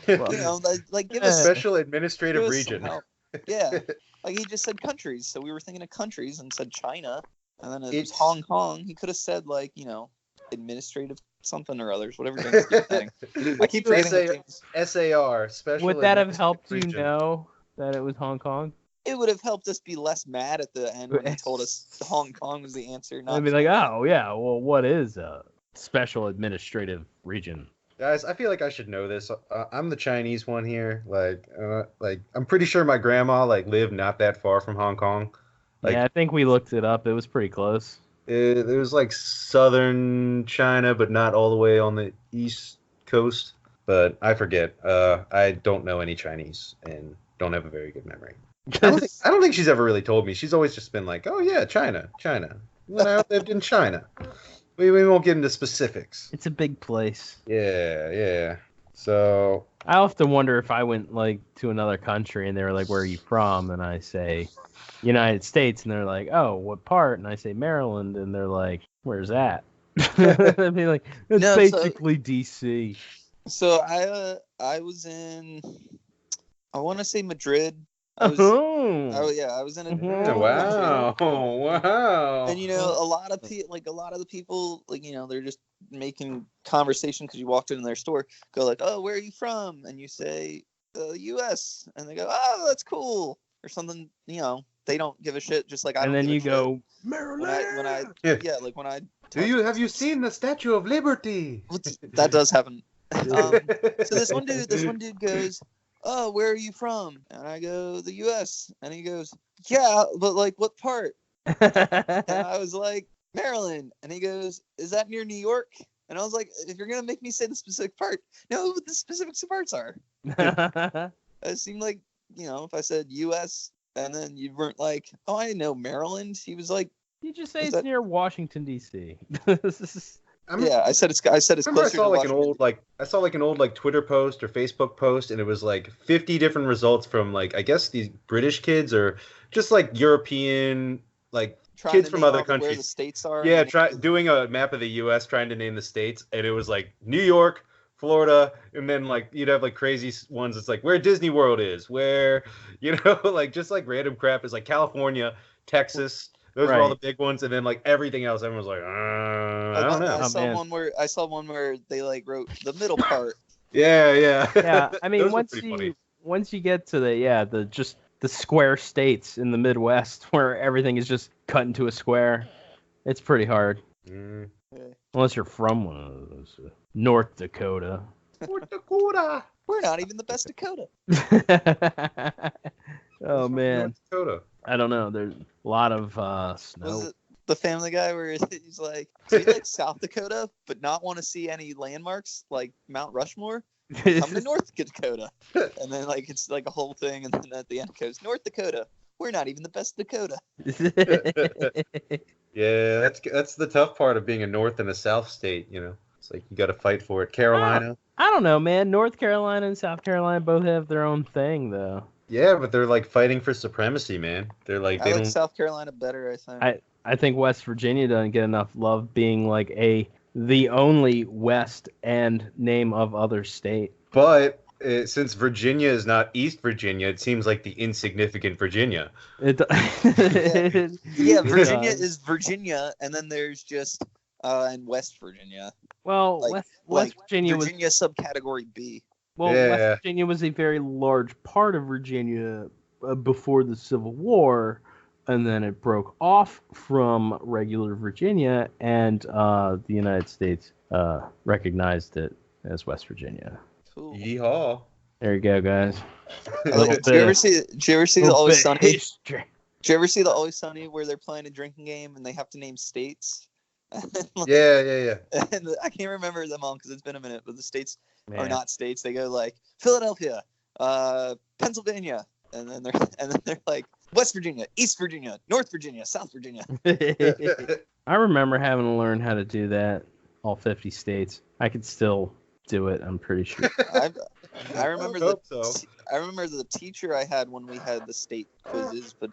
Well, like give us Special administrative give us some region. help. Yeah, like he just said countries, so we were thinking of countries and said China, and then it was Hong Kong. He could have said like administrative something or others, whatever James keeps saying. I keep forgetting what James. SAR. Special. would that have helped you Administrative Region. know that it was Hong Kong? It would have helped us be less mad at the end when he told us Hong Kong was the answer. Not I'd be like, oh yeah, well, what is a special administrative region? Guys, I feel like I should know this. I'm the Chinese one here. Like I'm pretty sure my grandma lived not that far from Hong Kong. Yeah, I think we looked it up. It was pretty close. It was like southern China, but not all the way on the east coast. But I forget. I don't know any Chinese and don't have a very good memory. I don't think she's ever really told me. She's always just been like, "Oh yeah, China. When I lived in China." We won't get into specifics. It's a big place. Yeah. So I often wonder if I went to another country and they were like, "Where are you from?" and I say, "United States," and they're like, "Oh, what part?" and I say, "Maryland," and they're like, "Where's that?" I'd be like, "It's basically DC." So I was in, I want to say Madrid. I was in a wow. And a lot of the people they're just making conversation because you walked into their store, go like, "Oh, where are you from?" and you say the US, and they go, "Oh, that's cool," or something. They don't give a shit, just like I don't. And then you go, Maryland. Have you seen the Statue of Liberty? That does happen. So this one dude goes, "Oh, where are you from?" And I go, "The US." And he goes, "Yeah, but what part?" And I was like, "Maryland." And he goes, "Is that near New York?" And I was like, "If you're gonna make me say the specific part, know what the specific parts are." It seemed like if I said US and then you weren't like, "Oh, I know Maryland." He was like, "You just say it's near Washington D.C." I said it's closer to Washington. I saw an old Twitter post or Facebook post, and it was 50 different results from I guess these British kids or just European kids from other countries. Where the states are. Yeah, doing a map of the U.S. trying to name the states, and it was New York, Florida, and then you'd have crazy ones. It's where Disney World is, where just random crap is California, Texas. Those are all the big ones, and then everything else, everyone's I don't know. I saw one where they wrote the middle part. Yeah. Yeah, I mean once you get to the square states in the Midwest where everything is just cut into a square, it's pretty hard. Mm. Unless you're from one of those. North Dakota. North Dakota. We're not even the best Dakota. Oh man. North Dakota. I don't know. There's a lot of snow. Was it the Family Guy where he's like, "Do you like South Dakota, but not want to see any landmarks like Mount Rushmore? Come to North Dakota." And then it's a whole thing, and then at the end it goes, "North Dakota. We're not even the best Dakota." Yeah, that's the tough part of being a North and a South state. It's you got to fight for it. Carolina. I don't know, man. North Carolina and South Carolina both have their own thing, though. Yeah, but they're fighting for supremacy, man. They're I like South Carolina better, I think. I think West Virginia doesn't get enough love being like the only West and name of other state. But since Virginia is not East Virginia, it seems like the insignificant Virginia. Yeah, Virginia is Virginia, and then there's just and West Virginia. Well, West Virginia was subcategory B. Well, West Virginia was a very large part of Virginia before the Civil War, and then it broke off from regular Virginia, and the United States recognized it as West Virginia. Cool. Yeehaw! There you go, guys. Did you ever see the Always Sunny? Did you ever see the Always Sunny where they're playing a drinking game and they have to name states? Yeah. And I can't remember them all because it's been a minute, but the states are not states. They go like Philadelphia, Pennsylvania, and then they're like West Virginia, East Virginia, North Virginia, South Virginia. I remember having to learn how to do that. All 50 states. I could still do it. I'm pretty sure. I remember the teacher I had when we had the state quizzes, but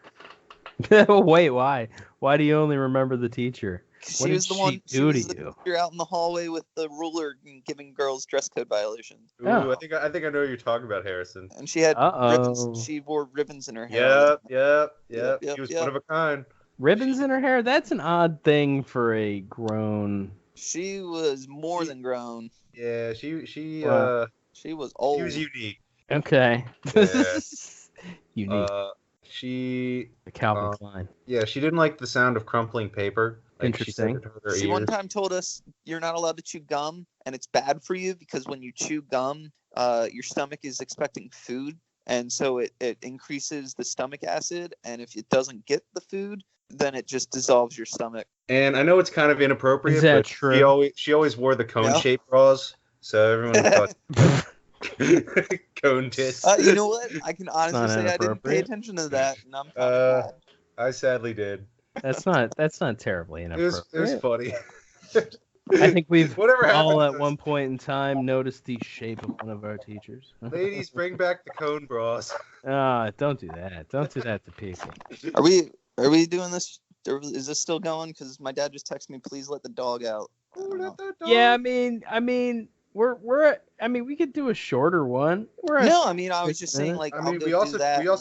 wait, why? Why do you only remember the teacher? She was the one do to you? You're out in the hallway with the ruler and giving girls dress code violations. Ooh, oh. I think I know what you're talking about, Harrison. And she had ribbons. She wore ribbons in her hair. Yep. She was one of a kind. Ribbons in her hair? That's an odd thing for a grown. She was more than grown. Yeah, she was old. She was unique. Okay. Yeah. Unique. The Calvin Klein. Yeah, she didn't like the sound of crumpling paper. Interesting. She one time told us you're not allowed to chew gum, and it's bad for you because when you chew gum, your stomach is expecting food, and so it increases the stomach acid, and if it doesn't get the food, then it just dissolves your stomach. And I know it's kind of inappropriate, is that but true? She always wore the cone-shaped bras, so everyone thought cone tits. You know what? I can honestly say I didn't pay attention to that, and I'm bad. I sadly did. That's not terribly inappropriate. It was funny. I think we've all at one point in time noticed the shape of one of our teachers. Ladies, bring back the cone bras. Don't do that. Don't do that to people. Are we doing this? Is this still going? Because my dad just texted me, please let the dog out. Yeah, I mean, we could do a shorter one. I was just saying, like, we also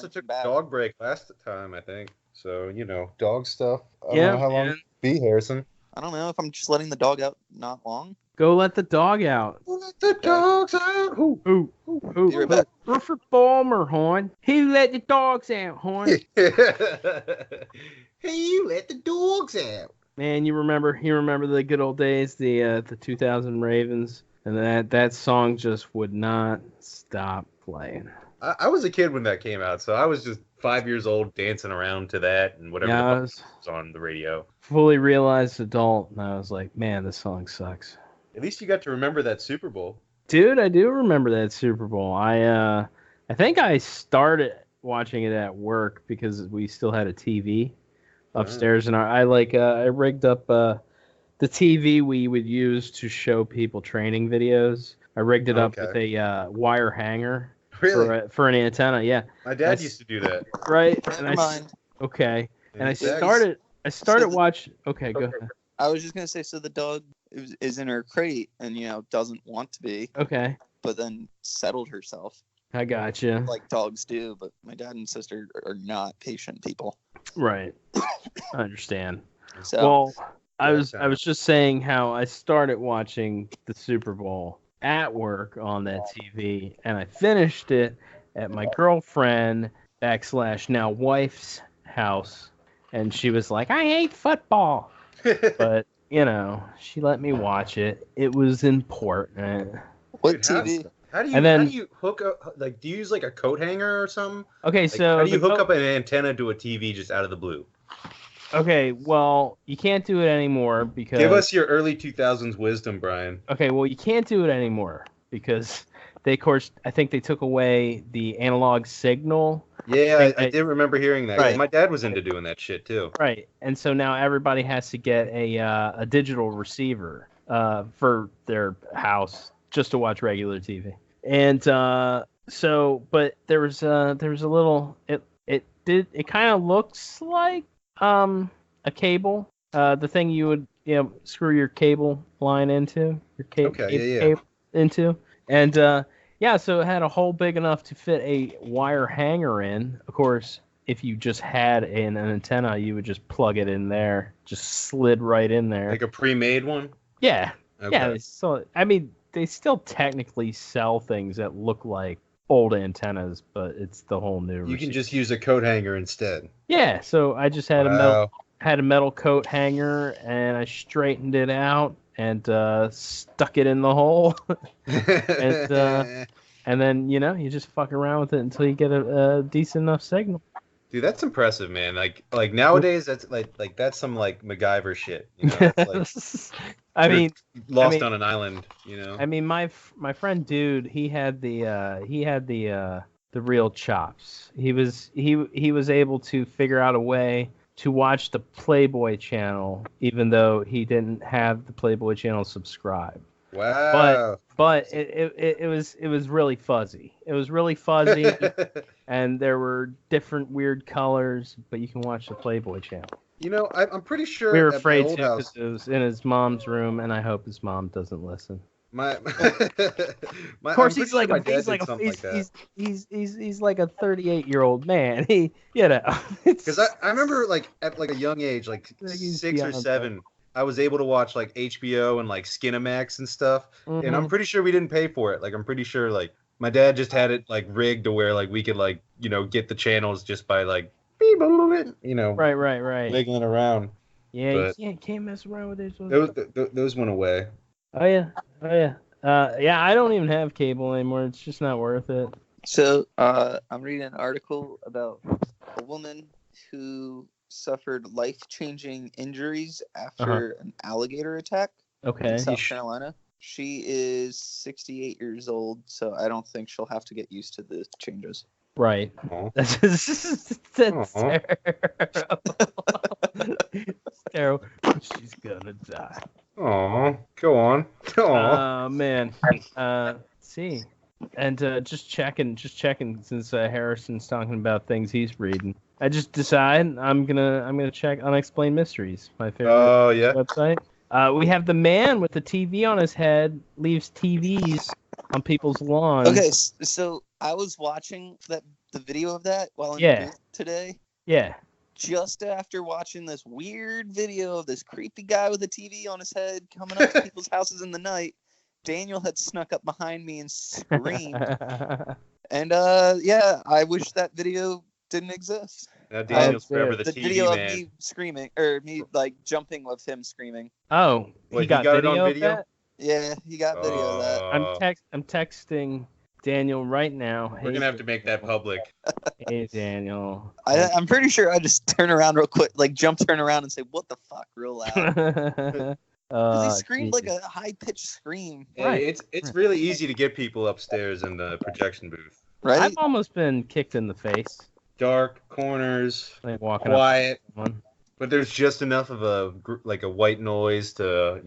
took a dog break last time, I think. So, dog stuff. I don't know how long it'll be, Harrison. I don't know if I'm just letting the dog out not long. Go let the dog out. Go let the dogs out. Who? Rupert Balmer, hon. He let the dogs out, hon. Hey, you let the dogs out. Man, you remember the good old days, the 2000 Ravens, and that song just would not stop playing. I was a kid when that came out, so I was just 5 years old dancing around to that and whatever was on the radio. Fully realized adult, and I was like, man, this song sucks. At least you got to remember that Super Bowl. Dude, I do remember that Super Bowl. I think I started watching it at work because we still had a TV upstairs, and I rigged up the TV we would use to show people training videos. I rigged it up with a wire hanger. Really? For an antenna, yeah. My dad used to do that. Right. Never mind. Okay. And I started watching. Okay, go ahead. I was just gonna say, so the dog is in her crate and doesn't want to be. Okay. But then settled herself. I gotcha. Like dogs do, but my dad and sister are not patient people. Right. I understand. So, well, I was just saying how I started watching the Super Bowl at work on that TV, and I finished it at my girlfriend / now wife's house, and she was like, I hate football. But, she let me watch it. It was important. What TV? How do you hook up, do you use like a coat hanger or something? Okay, so how do you hook up an antenna to a TV just out of the blue? Okay, well, you can't do it anymore because... Give us your early 2000s wisdom, Brian. Okay, well, you can't do it anymore because I think they took away the analog signal. Yeah, I did remember hearing that. Right. My dad was into doing that shit, too. Right, and so now everybody has to get a digital receiver for their house just to watch regular TV. And but there was a little... It kind of looks like... a cable, the thing you would screw your cable line into, your cable into, and so it had a hole big enough to fit a wire hanger in. Of course, if you just had an antenna, you would just plug it in there, just slid right in there. Like a pre-made one? Yeah. Okay. Yeah. So, I mean, they still technically sell things that look like old antennas, but it's the whole new. You can just use a coat hanger instead. Yeah. So I just had a metal coat hanger, and I straightened it out and stuck it in the hole. And then, you just fuck around with it until you get a decent enough signal. Dude, that's impressive, man. Like nowadays, that's like that's some like MacGyver shit. That's like, I mean, lost on an island. I mean, my friend dude, he had the real chops. He was able to figure out a way to watch the Playboy channel, even though he didn't have the Playboy channel subscribed. Wow. But it was really fuzzy. It was really fuzzy, and there were different weird colors, but you can watch the Playboy channel. I'm pretty sure we were afraid to because it was in his mom's room, and I hope his mom doesn't listen. Of course, he's like a 38-year-old man. Because I remember at a young age, 6 or 7. I was able to watch HBO and Skinamax and stuff, and I'm pretty sure we didn't pay for it. I'm pretty sure my dad just had it rigged to where we could get the channels just by right, wiggling around. Yeah, you can't mess around with this. Those went away. Oh yeah. I don't even have cable anymore. It's just not worth it. So I'm reading an article about a woman who suffered life-changing injuries after an alligator attack in South Carolina. She is 68 years old, so I don't think she'll have to get used to the changes. Right. That's terrible. It's terrible. She's gonna die. Aw, go on. Oh man. See. And just checking since Harrison's talking about things he's reading. I just decided I'm gonna check Unexplained Mysteries, my favorite website. We have the man with the TV on his head leaves TVs on people's lawns. Okay, so I was watching the video of that while in the booth today. Yeah. Just after watching this weird video of this creepy guy with a TV on his head coming up to people's houses in the night, Daniel had snuck up behind me and screamed. And I wish that video didn't exist. Now Daniel's forever the TV video man. Of me screaming, or me jumping with him screaming. Oh, he got video of that? Yeah, he got video of that. I'm texting Daniel right now. We're gonna have to make that public. Hey Daniel. I'm pretty sure I just turn around real quick, turn around and say, "What the fuck?" real loud. He screamed like a high-pitched scream. Hey, it's really easy to get people upstairs in the projection booth. Right? I've almost been kicked in the face. Dark corners, walking quiet, but there's just enough of a white noise to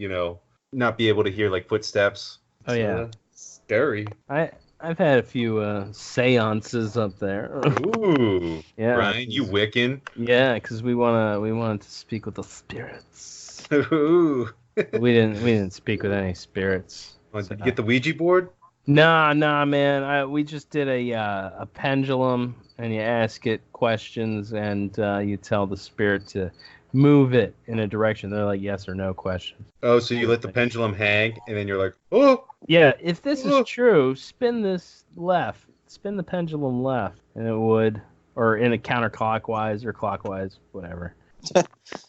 not be able to hear footsteps. Oh yeah, scary. I've had a few seances up there. Ooh, yeah, Brian, you Wiccan? Yeah, because we wanted to speak with the spirits. Ooh. we didn't speak with any spirits. Did you get the Ouija board? Nah, man. We just did a pendulum, and you ask it questions, and you tell the spirit to move it in a direction. They're like yes or no questions. Oh, so you let the pendulum hang, and then you're like, oh. Yeah, if this is true, spin this left. Spin the pendulum left, and it would, or in a counterclockwise or clockwise, whatever.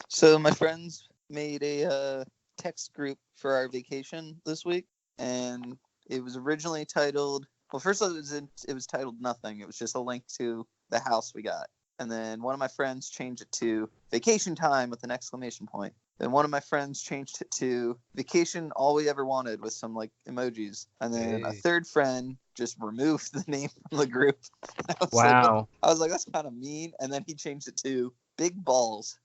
So my friends made a text group for our vacation this week, and it was originally titled, well, first it was titled nothing. It was just a link to the house we got. And then one of my friends changed it to vacation time with an exclamation point. Then one of my friends changed it to vacation all we ever wanted with some emojis. And then a third friend just removed the name from the group. Wow. I was like, that's kind of mean. And then he changed it to big balls.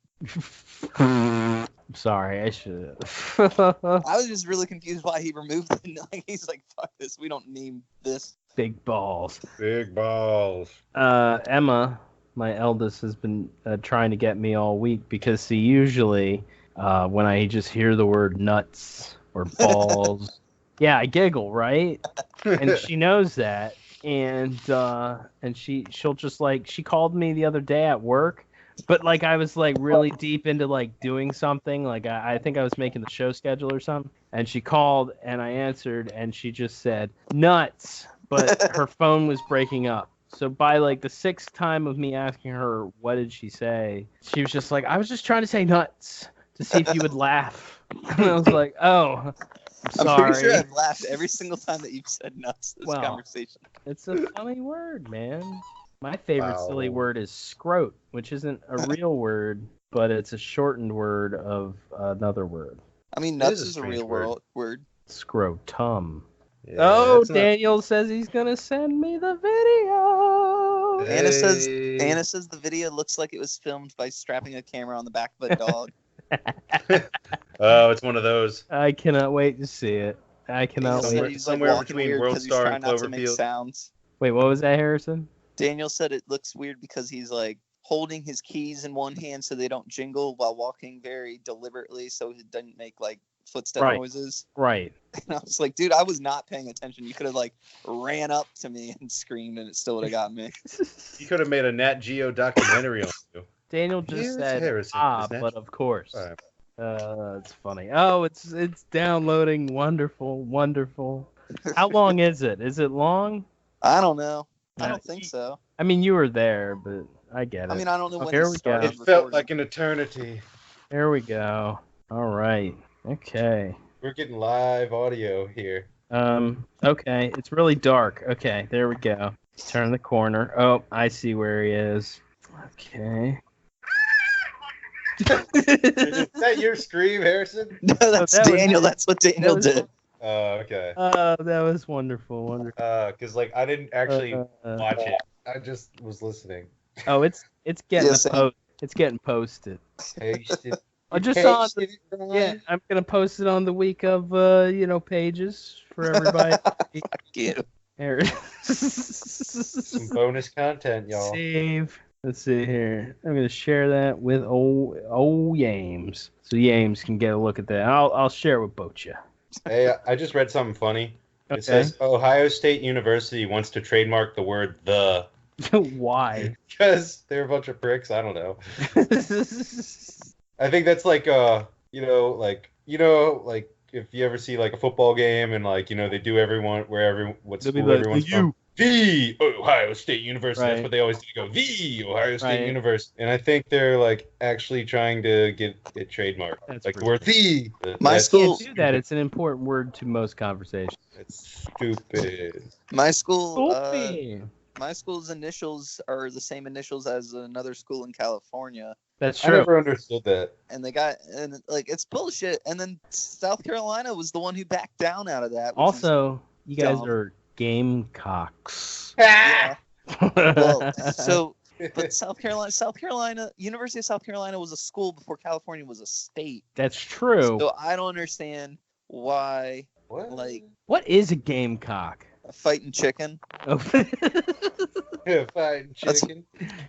Sorry, I should. I was just really confused why he removed it. He's like, fuck this. We don't name this. Big balls. Big balls. Emma My eldest has been trying to get me all week because see, usually when I just hear the word nuts or balls, yeah, I giggle, right? And she knows that, and she'll just like she called me the other day at work, but like I was like really deep into like doing something, like I think I was making the show schedule or something, and she called and I answered and she just said nuts, but her phone was breaking up. So by like the sixth time of me asking her what did she say, she was just like, I was just trying to say nuts to see if you would laugh. And I was like, oh, I'm sorry. I'm pretty sure I've laughed every single time that you've said nuts this conversation. It's a funny word, man. My favorite silly word is scrot, which isn't a real word, but it's a shortened word of another word. I mean, nuts is a real word. Scrotum. Yeah, oh, Daniel says he's gonna send me the video. Hey. Anna says the video looks like it was filmed by strapping a camera on the back of a dog. Oh, it's one of those. I cannot wait to see it. I cannot wait. He's somewhere like between weird World Star he's and trying not to make Cloverfield. sounds. Wait, what was that, Harrison? Daniel said it looks weird because he's like holding his keys in one hand so they don't jingle while walking very deliberately so it doesn't make like footstep noises. Right. And I was like, dude, I was not paying attention. You could have like ran up to me and screamed and it still would have got me. You could have made a Nat Geo documentary on you. Daniel just said, Harrison. but of course. Right. It's funny. Oh, it's downloading. Wonderful, wonderful. How long is it? Is it long? I don't know. I don't think so. I mean, you were there, but I get it. I mean, I don't know when here it we started. go. It felt like an eternity. There we go. All right. Okay. We're getting live audio here. Okay. It's really dark. Okay. There we go. Turn the corner. Oh, I see where he is. Okay. Is that your scream, Harrison? No, that's Daniel. That's what Daniel did. Oh, okay. That was wonderful. Wonderful. Because like I didn't actually watch it. I just was listening. Oh, it's getting Yes, it's getting posted. Pasted. I just saw it. Yeah, I'm gonna post it on the week of pages for everybody. Fuck you. There. Some bonus content, y'all. Save. Let's see here. I'm gonna share that with old Yames, so Yames can get a look at that. I'll share it with Bocha. Hey, I just read something funny. Okay. It says Ohio State University wants to trademark the word "the." Why? Because they're a bunch of pricks. I don't know. I think that's like like if you ever see like a football game and like they do what school everyone's from. The Ohio State University. Right. That's what they always do. Go the Ohio State University, and I think they're like actually trying to get it trademarked. That's like the word the. My school can't do that. It's an important word to most conversations. It's stupid. My school. Stupid. My school's initials are the same initials as another school in California. That's I true. never understood that. And it's bullshit. And then South Carolina was the one who backed down out of that. Also, you guys dumb. are Gamecocks. Yeah. Well, but South Carolina, University of South Carolina was a school before California was a state. That's true. So I don't understand why, What? like, What is a gamecock? a fighting chicken. Oh. Fighting chicken.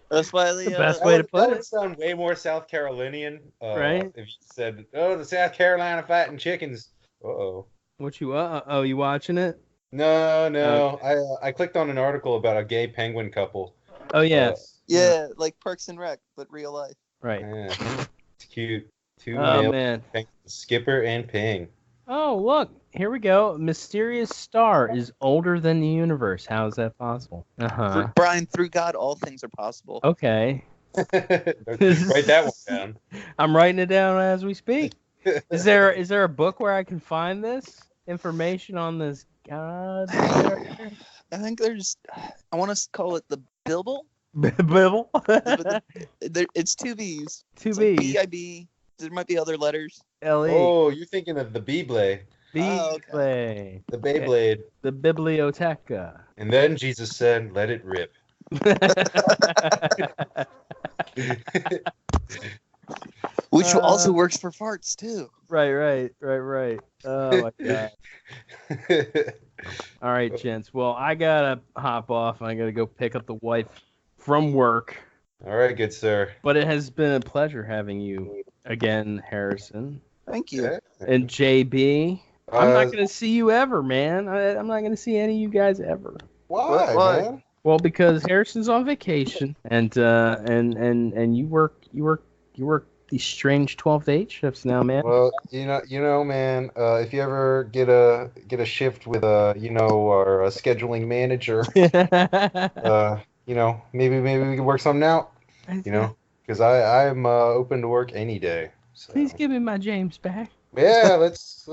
That's why the best way to put that it. would sound way more South Carolinian. Right. If you said, "Oh, the South Carolina fighting chickens." Uh-oh. What you? Oh, you watching it? No. I clicked on an article about a gay penguin couple. Oh yes. Yeah, like Parks and Rec, but real life. Right. Yeah. It's cute. Two Oh male man. penguins, Skipper and Ping. Oh look, here we go. Mysterious star is older than the universe. How is that possible? Brian, through God, all things are possible. Okay. Write that one down. I'm writing it down as we speak. Is there a book where I can find this information on this god? I think there's. I want to call it the Bibble. Bibble. It's two B's. Two It's B's. like B-I-B. There might be other letters. L-E. Oh, you're thinking of the Beyblade. Beyblade. The Beyblade. The Biblioteca. And then Jesus said, "Let it rip." Which also works for farts too. Right. Oh my god. All right, gents. Well, I gotta hop off. I gotta go pick up the wife from work. All right, good sir. But it has been a pleasure having you again, Harrison. Thank you. Yeah. And JB. I'm not Uh, going to see you ever, man. I'm not going to see any of you guys ever. why, Why? man? Well, because Harrison's on vacation, and you work these strange 12 to 8 shifts now, man. Well, man. If you ever get a shift with our scheduling manager, maybe we can work something out. Because I'm open to work any day. So. Please give me my James back. Yeah, let's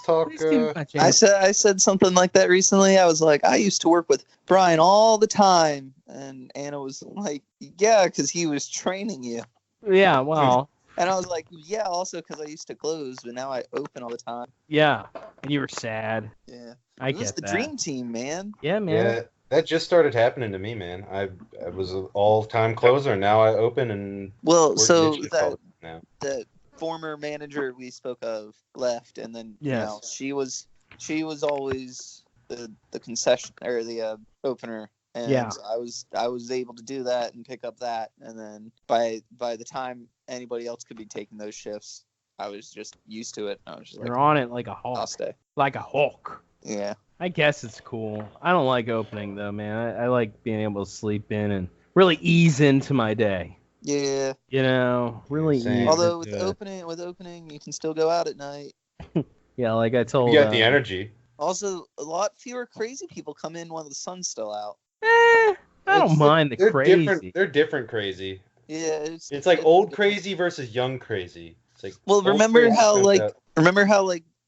talk. Please give me my James. I said something like that recently. I was like, I used to work with Brian all the time, and Anna was like, yeah, because he was training you. Yeah, well. And I was like, yeah, also because I used to close, but now I open all the time. Yeah, and you were sad. Yeah, I it was get the that. dream team, man. Yeah, man. Yeah, that just started happening to me, man. I was an all-time closer, and now I open and Well, work so mid-shift all the time now. the former manager we spoke of left, and then she was always the concession or the opener, and I was able to do that and pick up that, and then by the time anybody else could be taking those shifts, I was just used to it. I was just You're on it like a hawk. I'll stay. Like a hawk. Yeah. I guess it's cool. I don't like opening though, man. I like being able to sleep in and really ease into my day. Yeah. Really easy. Although with opening, you can still go out at night. Yeah, like I told. You got the energy. Also, a lot fewer crazy people come in while the sun's still out. I don't mind the crazy. They're different crazy. Yeah, it's like old crazy versus young crazy. It's like remember how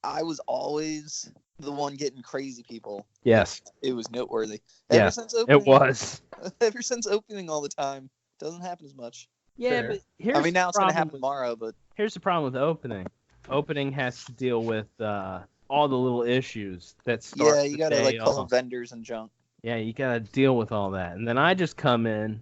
I was always the one getting crazy people. Yes, it was noteworthy. Ever since opening, it was. Ever since opening all the time, doesn't happen as much. Yeah, but here's now it's gonna happen tomorrow. But here's the problem with opening. Opening has to deal with all the little issues that start. Yeah, you gotta call vendors and junk. Yeah, you gotta deal with all that, and then I just come in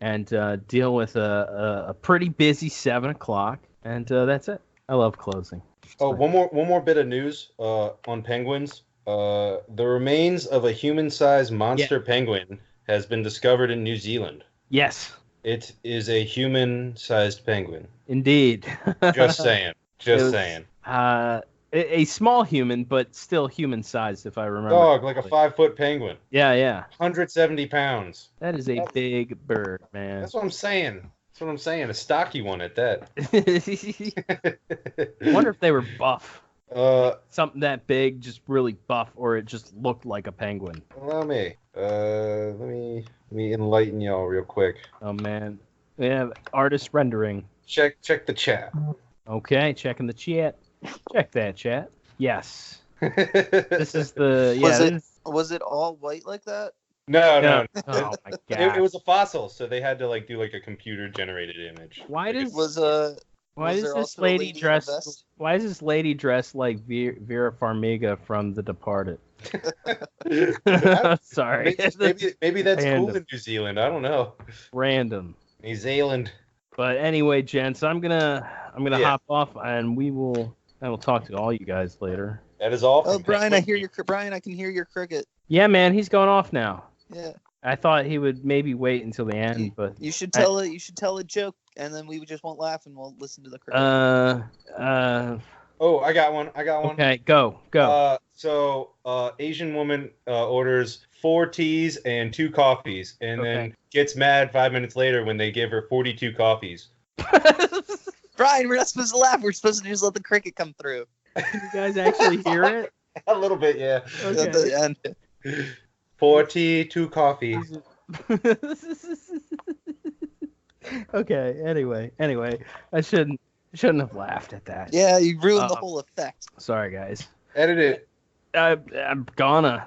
and deal with a pretty busy 7 o'clock, and that's it. I love closing. One more bit of news on penguins. The remains of a human-sized monster penguin has been discovered in New Zealand. Yes. It is a human-sized penguin. Indeed. Just saying. Saying. A small human, but still human-sized, if I remember. Dog, like a 5-foot penguin. Yeah. 170 pounds. That is a big bird, man. That's what I'm saying. A stocky one at that. I wonder if they were buff. Something that big, just really buff, or it just looked like a penguin. Allow me. Let me enlighten y'all real quick. Oh man, we have artist rendering. Check the chat. Okay, checking the chat. Check that chat. Yes. This is the. Was it all white like that? No. Oh my god. It was a fossil, so they had to do a computer generated image. Why does this lady dressed like Vera Farmiga from The Departed? Sorry. Maybe that's cool in New Zealand. I don't know. Random. New Zealand. But anyway, gents, I'm gonna hop off, and I will talk to all you guys later. That is all. Oh, Brian, I can hear your cricket. Yeah, man, he's going off now. Yeah. I thought he would maybe wait until the end, but you should tell a joke, and then we just won't laugh, and we'll listen to the cricket. Oh, I got one. Okay, go. So Asian woman orders 4 teas and 2 coffees, and then gets mad 5 minutes later when they give her 42 coffees. Brian, we're not supposed to laugh. We're supposed to just let the cricket come through. Can you guys actually hear it? A little bit, yeah. Okay. At the end. 4 tea, 2 coffees. Okay. Anyway, I shouldn't have laughed at that. Yeah, you ruined the whole effect. Sorry, guys. Edit it. I'm gonna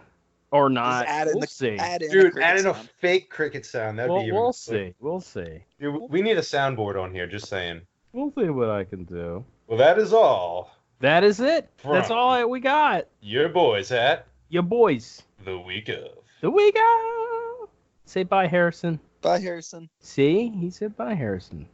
or not. We'll see. Add in a fake cricket sound. That'd be. We'll see. We'll see. Dude, we need a soundboard on here. Just saying. We'll see what I can do. Well, that is all. That is it. That's all we got. Your boys at. Your boys. The week of. The week of. Say bye, Harrison. Bye, Harrison. See? He said bye, Harrison.